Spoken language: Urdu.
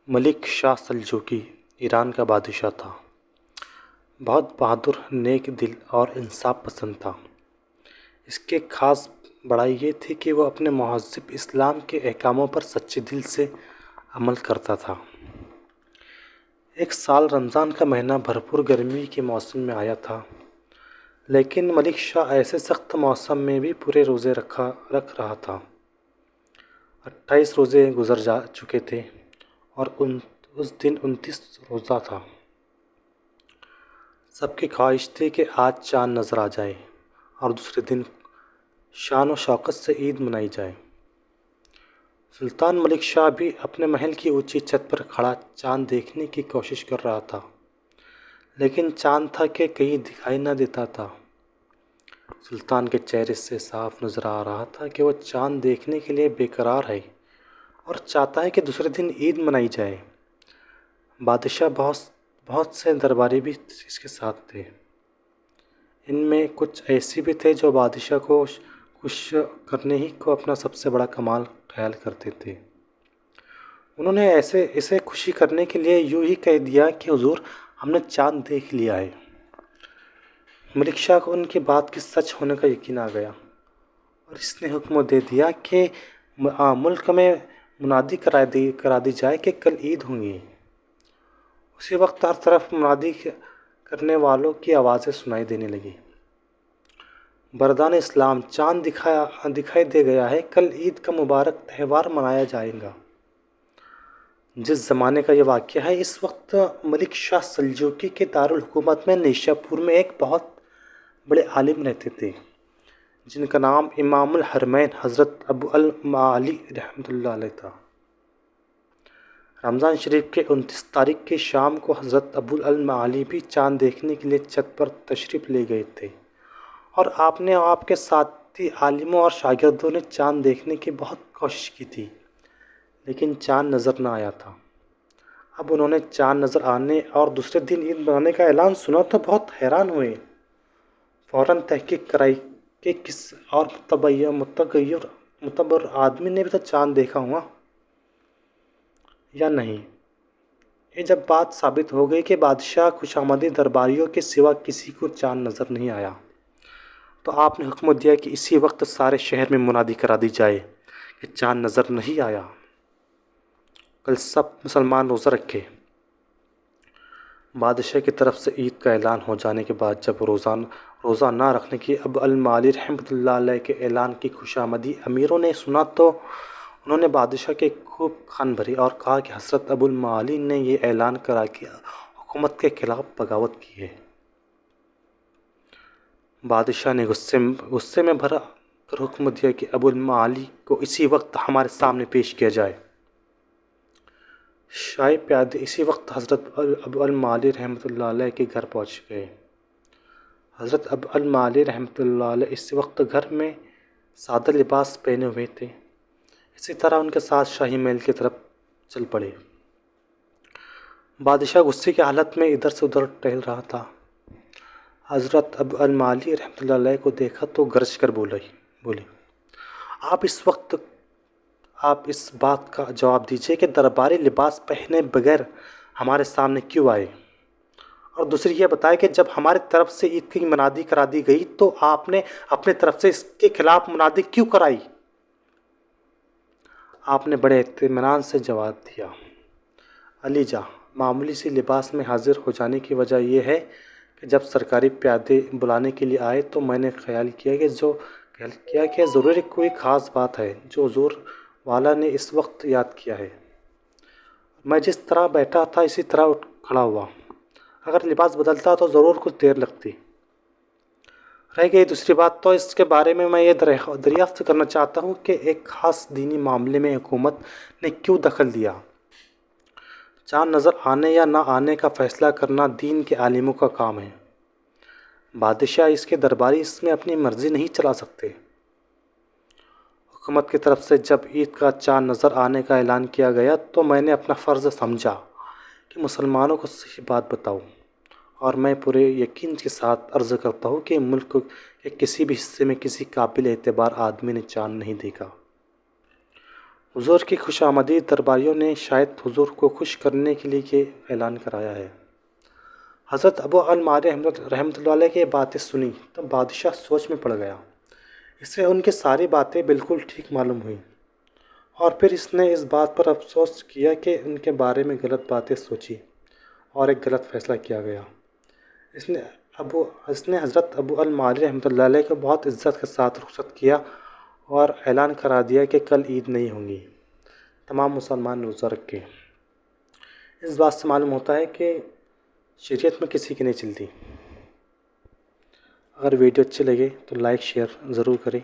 ملک شاہ سلجوقی ایران کا بادشاہ تھا۔ بہت بہادر، نیک دل اور انصاف پسند تھا۔ اس کے خاص بڑائی یہ تھی کہ وہ اپنے مہذب اسلام کے احکاموں پر سچے دل سے عمل کرتا تھا۔ ایک سال رمضان کا مہینہ بھرپور گرمی کے موسم میں آیا تھا، لیکن ملک شاہ ایسے سخت موسم میں بھی پورے روزے رکھ رہا تھا۔ 28 روزے گزر جا چکے تھے اور اس دن 29 روزہ تھا۔ سب کی خواہش تھی کہ آج چاند نظر آ جائے اور دوسرے دن شان و شوکت سے عید منائی جائے۔ سلطان ملک شاہ بھی اپنے محل کی اونچی چھت پر کھڑا چاند دیکھنے کی کوشش کر رہا تھا، لیکن چاند تھا کہ کہیں دکھائی نہ دیتا تھا۔ سلطان کے چہرے سے صاف نظر آ رہا تھا کہ وہ چاند دیکھنے کے لیے بے قرار ہے اور چاہتا ہے کہ دوسرے دن عید منائی جائے۔ بادشاہ بہت سے درباری بھی اس کے ساتھ تھے۔ ان میں کچھ ایسے بھی تھے جو بادشاہ کو خوش کرنے ہی کو اپنا سب سے بڑا کمال خیال کرتے تھے۔ انہوں نے اسے خوشی کرنے کے لیے یوں ہی کہہ دیا کہ حضور، ہم نے چاند دیکھ لیا ہے۔ ملک شاہ کو ان کی بات کے سچ ہونے کا یقین آ گیا اور اس نے حکم دے دیا کہ ملک میں منادی کرا دی جائے کہ کل عید ہوگی۔ اسی وقت ہر طرف منادی کرنے والوں کی آوازیں سنائی دینے لگیں، بردان اسلام، چاند دکھائی دے گیا ہے، کل عید کا مبارک تہوار منایا جائے گا۔ جس زمانے کا یہ واقعہ ہے، اس وقت ملک شاہ سلجوقی کے دارالحکومت میں نیشا پور میں ایک بہت بڑے عالم رہتے تھے، جن کا نام امام الحرمین حضرت ابو المعالی رحمۃ اللہ علیہ تھا۔ رمضان شریف کے 29 تاریخ کی شام کو حضرت ابو المعالی بھی چاند دیکھنے کے لیے چھت پر تشریف لے گئے تھے، اور آپ نے آپ کے ساتھی عالموں اور شاگردوں نے چاند دیکھنے کی بہت کوشش کی تھی، لیکن چاند نظر نہ آیا تھا۔ اب انہوں نے چاند نظر آنے اور دوسرے دن عید منانے کا اعلان سنا تو بہت حیران ہوئے۔ فوراً تحقیق کرائی کہ کس اور معتبر آدمی نے بھی تو چاند دیکھا ہوا یا نہیں۔ یہ جب بات ثابت ہو گئی کہ بادشاہ خوشامدی درباریوں کے سوا کسی کو چاند نظر نہیں آیا، تو آپ نے حکم دیا کہ اسی وقت سارے شہر میں منادی کرا دی جائے کہ چاند نظر نہیں آیا، کل سب مسلمان روزہ رکھے۔ بادشاہ کی طرف سے عید کا اعلان ہو جانے کے بعد جب روزہ نہ رکھنے کی ابو المعالی رحمۃ اللہ علیہ کے اعلان کی خوشامدی امیروں نے سنا تو انہوں نے بادشاہ کے خوب کان بھری اور کہا کہ حضرت ابو المعالی نے یہ اعلان کرا کہ حکومت کے خلاف بغاوت کی ہے۔ بادشاہ نے غصے میں بھر کر حکم دیا کہ ابو المعالی کو اسی وقت ہمارے سامنے پیش کیا جائے۔ شاہی پیادے اسی وقت حضرت ابو المعالی رحمۃ اللہ علیہ کے گھر پہنچ گئے۔ حضرت ابو المعالی رحمۃ اللہ علیہ اس وقت گھر میں سادہ لباس پہنے ہوئے تھے، اسی طرح ان کے ساتھ شاہی محل کی طرف چل پڑے۔ بادشاہ غصے کی حالت میں ادھر سے ادھر ٹہل رہا تھا۔ حضرت ابو المعالی رحمۃ اللہ علیہ کو دیکھا تو گرج کر بولے، آپ اس بات کا جواب دیجیے کہ درباری لباس پہنے بغیر ہمارے سامنے کیوں آئے، اور دوسری یہ بتائے کہ جب ہماری طرف سے عید کی منادی کرا دی گئی تو آپ نے اپنی طرف سے اس کے خلاف منادی کیوں کرائی؟ آپ نے بڑے اطمینان سے جواب دیا، علی جاں، معمولی سی لباس میں حاضر ہو جانے کی وجہ یہ ہے کہ جب سرکاری پیادے بلانے کے لیے آئے تو میں نے خیال کیا کہ ضروری کوئی خاص بات ہے جو حضور والا نے اس وقت یاد کیا ہے۔ میں جس طرح بیٹھا تھا اسی طرح اٹھ کھڑا ہوا، اگر لباس بدلتا تو ضرور کچھ دیر لگتی۔ رہ گئی دوسری بات تو اس کے بارے میں یہ دریافت کرنا چاہتا ہوں کہ ایک خاص دینی معاملے میں حکومت نے کیوں دخل دیا؟ چاند نظر آنے یا نہ آنے کا فیصلہ کرنا دین کے عالموں کا کام ہے۔ بادشاہ اس کے درباری اس میں اپنی مرضی نہیں چلا سکتے۔ حکومت کی طرف سے جب عید کا چاند نظر آنے کا اعلان کیا گیا تو میں نے اپنا فرض سمجھا کہ مسلمانوں کو صحیح بات بتاؤں، اور میں پورے یقین کے ساتھ عرض کرتا ہوں کہ ملک کے کسی بھی حصے میں کسی قابل اعتبار آدمی نے چاند نہیں دیکھا۔ حضور کی خوش آمدید درباریوں نے شاید حضور کو خوش کرنے کے لیے یہ اعلان کرایا ہے۔ حضرت ابو المعالی رحمۃ اللہ علیہ کی باتیں سنی تو بادشاہ سوچ میں پڑ گیا۔ اسے ان کی ساری باتیں بالکل ٹھیک معلوم ہوئیں، اور پھر اس نے اس بات پر افسوس کیا کہ ان کے بارے میں غلط باتیں سوچی اور ایک غلط فیصلہ کیا گیا۔ اس نے حضرت ابو المعالی رحمۃ اللہ علیہ کو بہت عزت کے ساتھ رخصت کیا اور اعلان کرا دیا کہ کل عید نہیں ہوگی، تمام مسلمان روزہ رکھیں۔ اس بات سے معلوم ہوتا ہے کہ شریعت میں کسی کی نہیں چلتی۔ اگر ویڈیو اچھے لگے تو لائک شیئر ضرور کریں۔